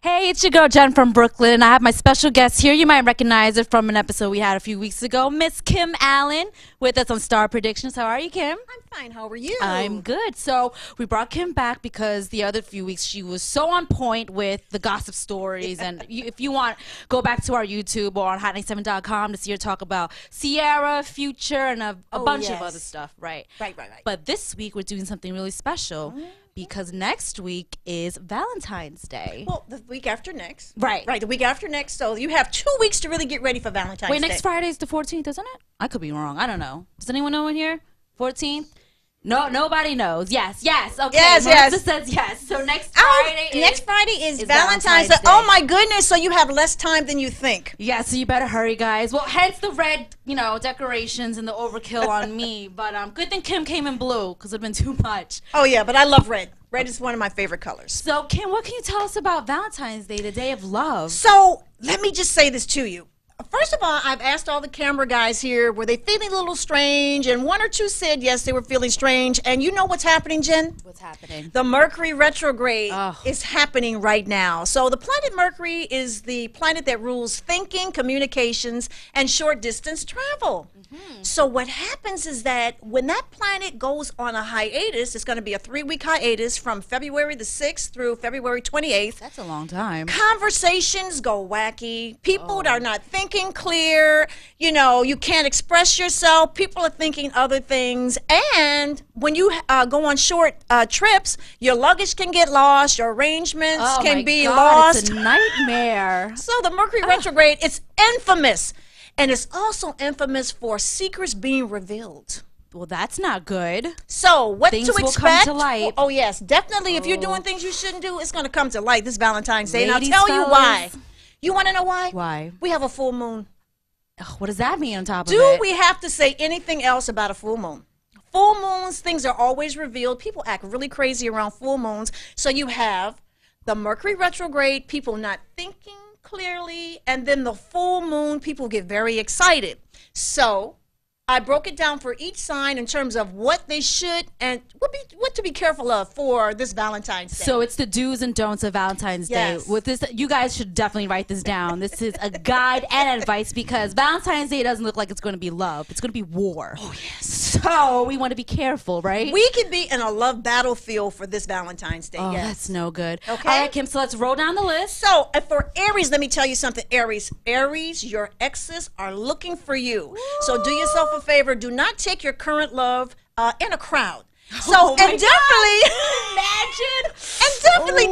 Hey, it's your girl Jen from Brooklyn, and I have my special guest here. You might recognize it from an episode we had a few weeks ago, Miss Kim Allen, with us on Star Predictions. How are you, Kim? I'm fine. How are you? I'm good. So we brought Kim back because the other few weeks she was so on point with the gossip stories. And if you want, go back to our YouTube or on hot97.com to see her talk about Sierra, Future, and a bunch of other stuff. Right. Right. But this week we're doing something really special. Because next week is Valentine's Day. Well, the week after next. Right. Right, the week after next. So you have 2 weeks to really get ready for Valentine's Day. Wait, next Friday is the 14th, isn't it? I could be wrong. I don't know. Does anyone know in here? 14th? No, nobody knows. Yes. Okay. Yes. Says yes. So next Friday is Valentine's Day. Oh my goodness! So you have less time than you think. Yeah. So you better hurry, guys. Well, hence the red, decorations and the overkill on me. But good thing Kim came in blue because it'd been too much. Oh yeah, but I love red. Red is one of my favorite colors. So Kim, what can you tell us about Valentine's Day, the day of love? So let me just say this to you. First of all, I've asked all the camera guys here, were they feeling a little strange? And 1 or 2 said yes, they were feeling strange. And you know what's happening, Jen? What's happening? The Mercury retrograde is happening right now. So the planet Mercury is the planet that rules thinking, communications, and short distance travel. So what happens is that when that planet goes on a hiatus, it's going to be a 3-week hiatus from February the 6th through February 28th. That's a long time. Conversations go wacky. People are not thinking clear. You can't express yourself. People are thinking other things. And when you go on short trips, your luggage can get lost. Your arrangements can be lost. It's a nightmare. So the Mercury retrograde, it's infamous. And it's also infamous for secrets being revealed. Well, that's not good. So what things to expect? Will come to light. Oh, yes, definitely. If you're doing things you shouldn't do, it's going to come to light this Valentine's Day. Ladies, and I'll tell you why. fellas. You want to know why? Why? We have a full moon. Ugh, what does that mean on top of it? Do we have to say anything else about a full moon? Full moons, things are always revealed. People act really crazy around full moons. So you have the Mercury retrograde, people not thinking clearly, and then the full moon, people get very excited. So I broke it down for each sign in terms of what they should and what to be careful of for this Valentine's Day. So it's the do's and don'ts of Valentine's Day. With this, you guys should definitely write this down. This is a guide and advice because Valentine's Day doesn't look like it's going to be love. It's going to be war. Oh, yes. So we want to be careful, right? We could be in a love battlefield for this Valentine's Day. Oh, yes. that's no good. Okay. All right, Kim, so let's roll down the list. So for Aries, let me tell you something. Aries, your exes are looking for you. Ooh. So do yourself a favor. Do not take your current love in a crowd. So definitely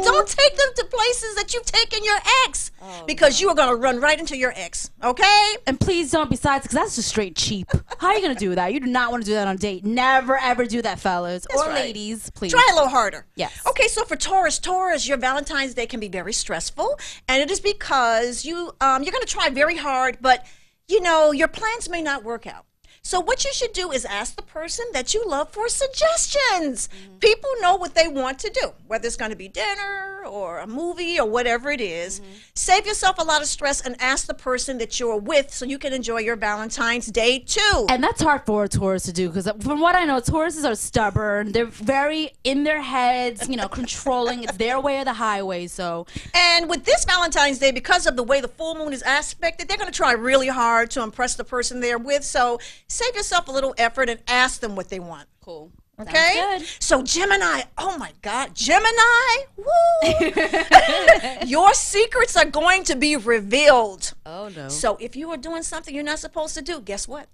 don't take them to places that you've taken your ex because you are going to run right into your ex. Okay? And please don't besides because that's just straight cheap. How are you going to do that? You do not want to do that on a date. Never ever do that, fellas or ladies. Please try a little harder. Yes. Okay. So for Taurus, your Valentine's Day can be very stressful, and it is because you're going to try very hard, but your plans may not work out. So what you should do is ask the person that you love for suggestions. People know what they want to do, whether it's going to be dinner or a movie or whatever it is. Save yourself a lot of stress and ask the person that you're with so you can enjoy your Valentine's Day too. And that's hard for a Taurus to do because from what I know, Tauruses are stubborn. They're very in their heads, controlling. It's their way or the highway. So, and with this Valentine's Day, because of the way the full moon is aspected, they're going to try really hard to impress the person they're with. So save yourself a little effort and ask them what they want. Cool. Okay? Sounds good. So Gemini, oh my God, Gemini, woo! Your secrets are going to be revealed. Oh no. So if you are doing something you're not supposed to do, guess what?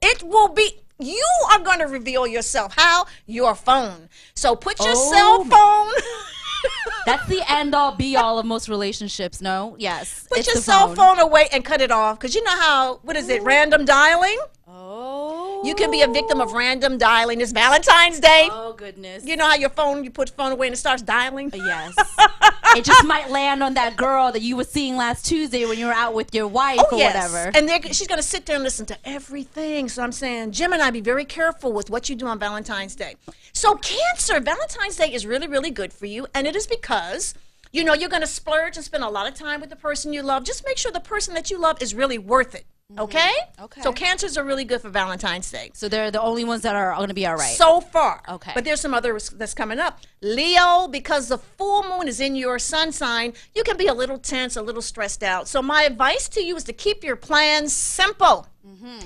It will be, you are going to reveal yourself. How? Your phone. So put your cell phone. That's the end all be all of most relationships, no? Yes. Put your cell phone away and cut it off. Because you know how, random dialing? Oh. You can be a victim of random dialing. It's Valentine's Day. Oh, goodness. You know how you put the phone away and it starts dialing? Yes. It just might land on that girl that you were seeing last Tuesday when you were out with your wife or whatever. And she's going to sit there and listen to everything. So I'm saying, Gemini, be very careful with what you do on Valentine's Day. So Cancer, Valentine's Day is really, really good for you. And it is because, you're going to splurge and spend a lot of time with the person you love. Just make sure the person that you love is really worth it. Okay? Okay. So Cancers are really good for Valentine's Day. So they're the only ones that are going to be all right. So far. Okay. But there's some others that's coming up. Leo, because the full moon is in your sun sign, you can be a little tense, a little stressed out. So my advice to you is to keep your plans simple.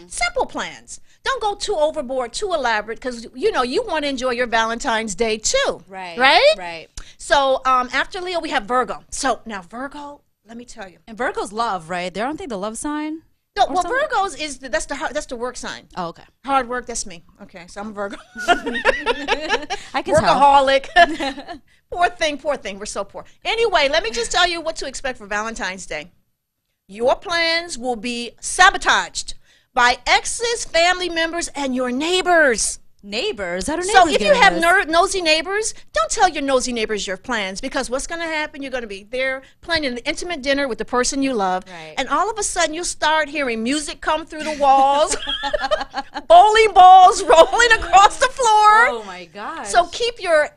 Simple plans. Don't go too overboard, too elaborate, because, you know, you want to enjoy your Valentine's Day too. Right. Right? Right. So after Leo, we have Virgo. So now Virgo, let me tell you. And Virgo's love, right? They aren't they the love sign? No, Or well, something? Virgo's is that's the work sign. Oh, okay. Hard work, that's me. Okay, so I'm a Virgo. I can tell. Workaholic. Poor thing. We're so poor. Anyway, let me just tell you what to expect for Valentine's Day. Your plans will be sabotaged by exes, family members, and your neighbors. Neighbors? How do neighbors So if get you have in this? nosy neighbors, don't tell your nosy neighbors your plans, because what's going to happen, you're going to be there planning an intimate dinner with the person you love, Right. and all of a sudden you'll start hearing music come through the walls, bowling balls rolling across the floor. Oh my gosh. So keep your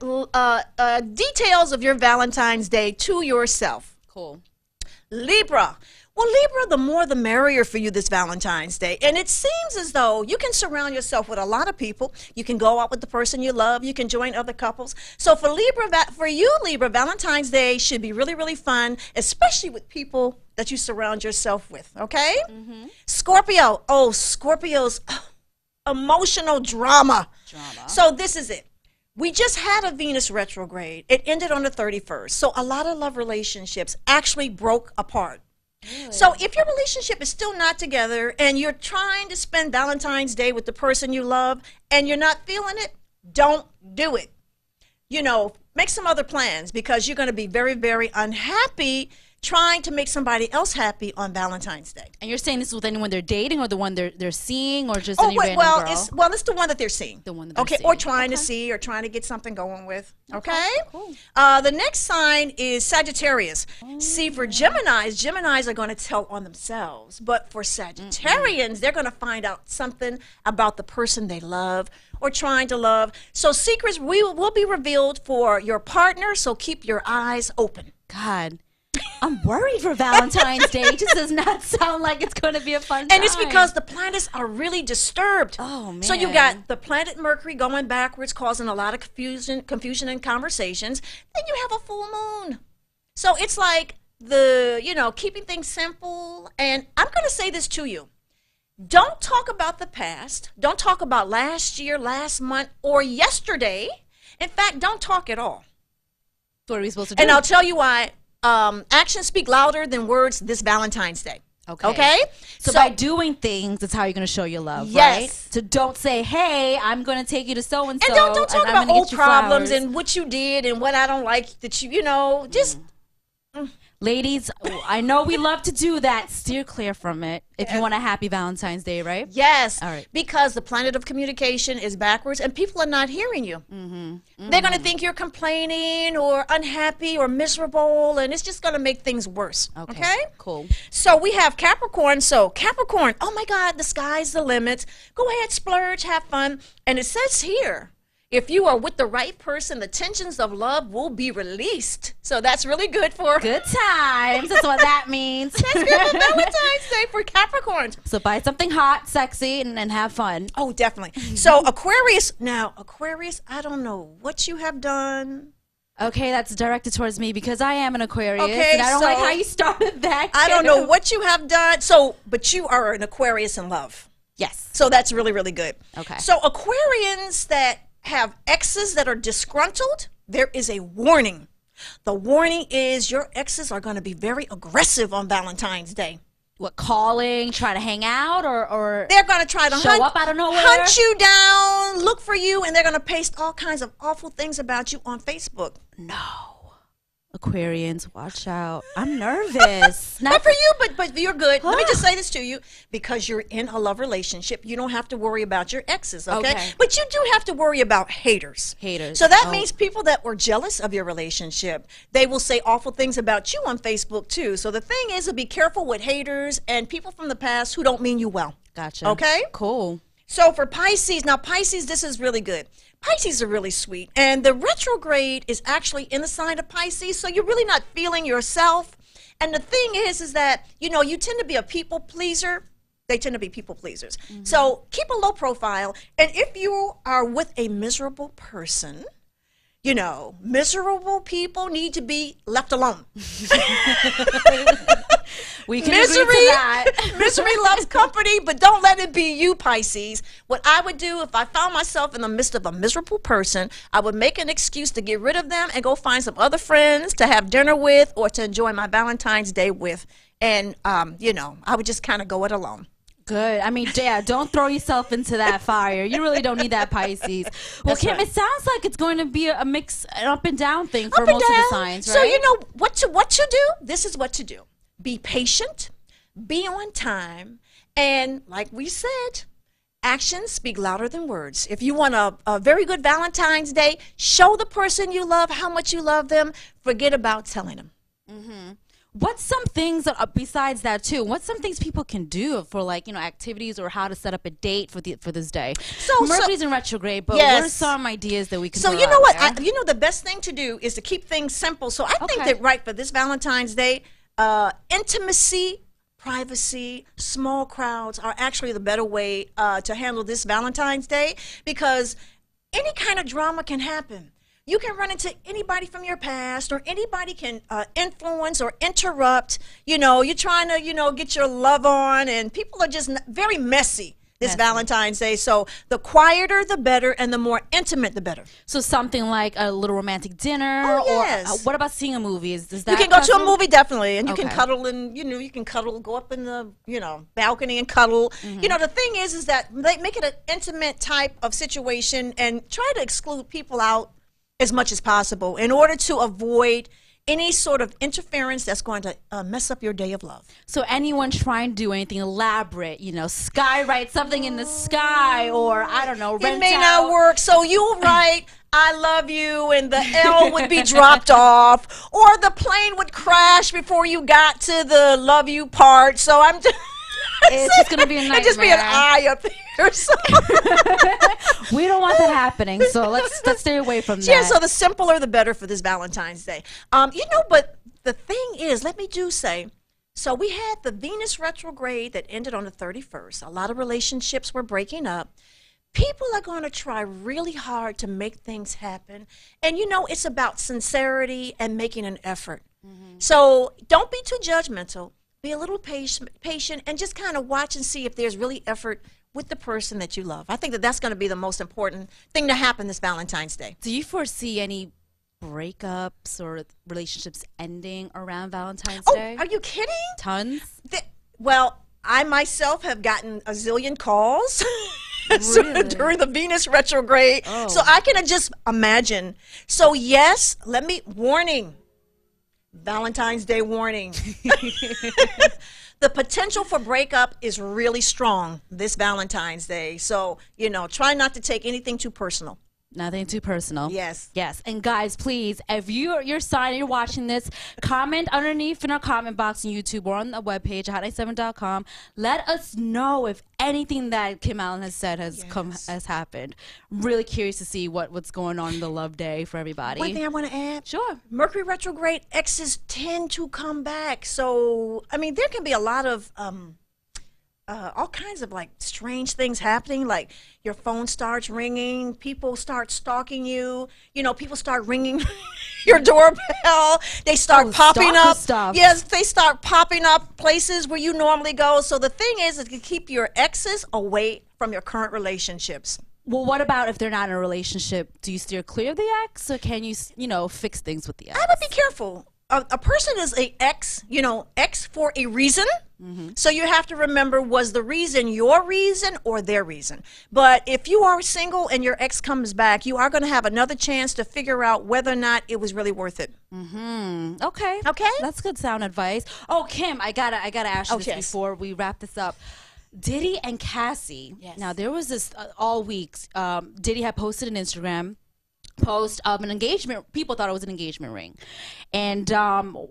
details of your Valentine's Day to yourself. cool. Libra. Well, Libra, the more the merrier for you this Valentine's Day. And it seems as though you can surround yourself with a lot of people. You can go out with the person you love. You can join other couples. So for you, Libra, Valentine's Day should be really, really fun, especially with people that you surround yourself with, okay? Scorpio. Oh, Scorpio's emotional drama. So this is it. We just had a Venus retrograde. It ended on the 31st. So a lot of love relationships actually broke apart. So if your relationship is still not together and you're trying to spend Valentine's Day with the person you love and you're not feeling it, don't do it. You know, make some other plans, because you're going to be very, very unhappy trying to make somebody else happy on Valentine's Day. And you're saying this is with anyone they're dating, or the one they're seeing, or just any random well, girl? it's the one that they're seeing. The one that they're okay, seeing. or trying to Okay. see, or trying to get something going with. Okay. Cool. The next sign is Sagittarius. See, for Geminis are going to tell on themselves, but for Sagittarians, they're going to find out something about the person they love or trying to love. So secrets will be revealed for your partner. So keep your eyes open. God, I'm worried for Valentine's Day. It just does not sound like it's going to be a fun time. And it's because the planets are really disturbed. Oh, man. So you got the planet Mercury going backwards, causing a lot of confusion in conversations. Then you have a full moon. So it's like keeping things simple. And I'm going to say this to you. Don't talk about the past. Don't talk about last year, last month, or yesterday. In fact, don't talk at all. What are we supposed to do? And I'll tell you why. Actions speak louder than words this Valentine's Day. Okay? So by doing things, that's how you're going to show your love, Yes. right? So don't say, hey, I'm going to take you to so-and-so. And don't talk I'm about gonna old get you problems flowers. and what you did and what I don't like that just Ladies, I know we love to do that. Steer clear from it if you want a happy Valentine's Day, right? yes. All right. Because the planet of communication is backwards and people are not hearing you. They're going to think you're complaining or unhappy or miserable, and it's just going to make things worse. Okay? Cool. So we have Capricorn. So Capricorn, oh my God, the sky's the limit. Go ahead, splurge, have fun. And it says here, if you are with the right person, the tensions of love will be released. So that's really good for Good times. That's what that means. That's good for Valentine's Day for Capricorns. So buy something hot, sexy, and have fun. Oh, definitely. So Aquarius, I don't know what you have done. Okay, that's directed towards me because I am an Aquarius, Okay, and I don't like so how you started that. I don't know too. what you have done. So, but you are an Aquarius in love. Yes. So that's really, really good. Okay. So Aquarians that have exes that are disgruntled, there is a warning. The warning is your exes are going to be very aggressive on Valentine's Day. What, calling, trying to hang out, or They're going to try to show up out of nowhere? hunt you down, look for you, and they're going to paste all kinds of awful things about you on Facebook. No. Aquarians, watch out. I'm nervous. Not for you, but you're good. Let me just say this to you. Because you're in a love relationship, you don't have to worry about your exes, okay? But you do have to worry about haters. Haters. So that Oh. means people that were jealous of your relationship. They will say awful things about you on Facebook, too. So the thing is to be careful with haters and people from the past who don't mean you well. Gotcha. Okay? Cool. So for Pisces, now Pisces, this is really good. Pisces are really sweet. And the retrograde is actually in the sign of Pisces, so you're really not feeling yourself. And the thing is that, you tend to be a people pleaser. They tend to be people pleasers. So keep a low profile. And if you are with a miserable person, you know, miserable people need to be left alone. We can agree to that. Misery loves company, but don't let it be you, Pisces. What I would do if I found myself in the midst of a miserable person, I would make an excuse to get rid of them and go find some other friends to have dinner with or to enjoy my Valentine's Day with. And, you know, I would just kind of go it alone. Good. I mean, yeah, don't throw yourself into that fire. You really don't need that, Pisces. Well, That's Kim, right. it sounds like it's going to be a mix, an up and down thing for most of the signs, right? So you know what to do? This is what to do. Be patient, be on time, and like we said, actions speak louder than words. If you want a very good Valentine's Day, show the person you love how much you love them. Forget about telling them. What's some things besides that too? What's some things people can do for, like, you know, activities or how to set up a date for this day? So Mercury's in retrograde, but yes. what are some ideas that we can? So throw you know out what? there? You know the best thing to do is to keep things simple. So I think Okay. that right for this Valentine's Day, intimacy, privacy, small crowds are actually the better way to handle this Valentine's Day, because any kind of drama can happen. You can run into anybody from your past, or anybody can influence or interrupt. You know, you're trying to, you know, get your love on, and people are just very messy this Valentine's Day. So the quieter, the better, and the more intimate, the better. So something like a little romantic dinner, Oh, yes. or what about seeing a movie? Is that You can go to a possible? movie, definitely, and you can Okay. cuddle, and you know, you can cuddle, go up in the, you know, balcony and cuddle. You know, the thing is that they make it an intimate type of situation and try to exclude people out as much as possible in order to avoid any sort of interference that's going to mess up your day of love. So anyone trying to do anything elaborate, you know, skywrite something in the sky, or I don't know, It rent may out. not work, so you write, I love you, and the L would be dropped off, or the plane would crash before you got to the love you part. So I'm just... It's just gonna be a It'd just be an nightmare. eye up there. So. We don't want that happening, so let's stay away from that. Yeah, so the simpler the better for this Valentine's Day. You know, but the thing is, let me do say, so we had the Venus retrograde that ended on the 31st. A lot of relationships were breaking up. People are going to try really hard to make things happen. And, you know, it's about sincerity and making an effort. So don't be too judgmental. Be a little patient and just kind of watch and see if there's really effort with the person that you love. I think that that's going to be the most important thing to happen this Valentine's Day. Do you foresee any breakups or relationships ending around Valentine's Day? Are you kidding? Tons? Well, I myself have gotten a zillion calls Really? during the Venus retrograde. Oh. So I can just imagine. So yes, warning. Valentine's Day warning. The potential for breakup is really strong this Valentine's Day. So, you know, try not to take anything too personal. Nothing too personal. Yes. Yes. And guys, please, if you're signing, you're watching this, comment underneath in our comment box on YouTube or on the webpage, hot97.com. Let us know if anything that Kim Allen has said has happened. Really curious to see what's going on in the love day for everybody. One thing I want to add. Sure. Mercury retrograde exes tend to come back. So, I mean, there can be a lot of all kinds of like strange things happening. Like your phone starts ringing, people start stalking you. You know, people start ringing your doorbell. They start popping stalker up. stuff. Yes, they start popping up places where you normally go. So the thing is to keep your exes away from your current relationships. Well, what about if they're not in a relationship? Do you steer clear of the ex, or can you, fix things with the ex? I would be careful. A person is a ex, ex for a reason. So you have to remember, was the reason your reason or their reason? But if you are single and your ex comes back, you are going to have another chance to figure out whether or not it was really worth it. Okay. Okay. That's good sound advice. Oh, Kim, I gotta ask you this yes. before we wrap this up. Diddy and Cassie. Yes. Now there was this all weeks. Diddy had posted an Instagram post of an engagement. People thought it was an engagement ring, and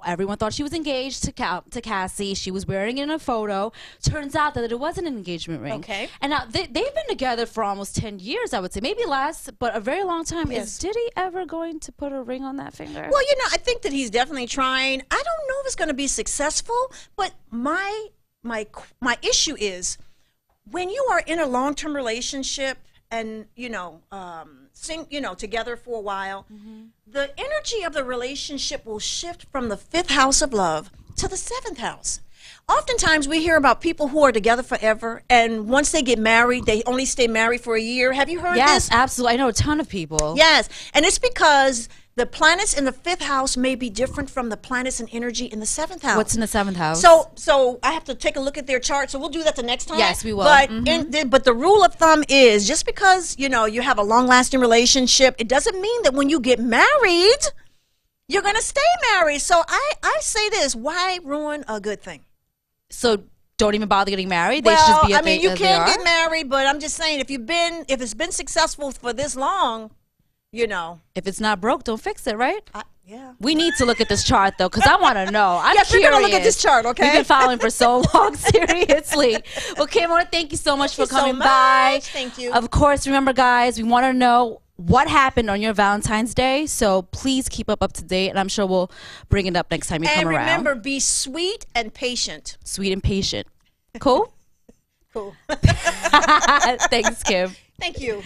everyone thought she was engaged to Cassie. She was wearing it in a photo. Turns out that it wasn't an engagement ring. Okay. And now they've been together for almost 10 years, I would say, maybe less, but a very long time. Yes. Is Diddy ever going to put a ring on that finger? Well, I think that he's definitely trying. I don't know if it's going to be successful, but my issue is when you are in a long-term relationship and together for a while, the energy of the relationship will shift from the 5th house of love to the 7th house. Oftentimes we hear about people who are together forever, and once they get married, they only stay married for a year. Have you heard this? Yes, absolutely. I know a ton of people. Yes, and it's because the planets in the 5th house may be different from the planets and energy in the 7th house. What's in the 7th house? So I have to take a look at their chart. So we'll do that the next time. Yes, we will. But but the rule of thumb is just because you have a long-lasting relationship, it doesn't mean that when you get married, you're going to stay married. So I say this: why ruin a good thing? So don't even bother getting married. They should just be. You can get married, but I'm just saying if it's been successful for this long. If it's not broke, don't fix it, right? Yeah. We need to look at this chart, though, because I want to know. I'm yes, curious. We're going to look at this chart, okay? We've been following for so long, seriously. Well, Kim, I want to thank you so much for coming by. Thank you. Of course, remember, guys, we want to know what happened on your Valentine's Day, so please keep up to date, and I'm sure we'll bring it up next time you come around. And remember, be sweet and patient. Sweet and patient. Cool? Cool. Thanks, Kim. Thank you.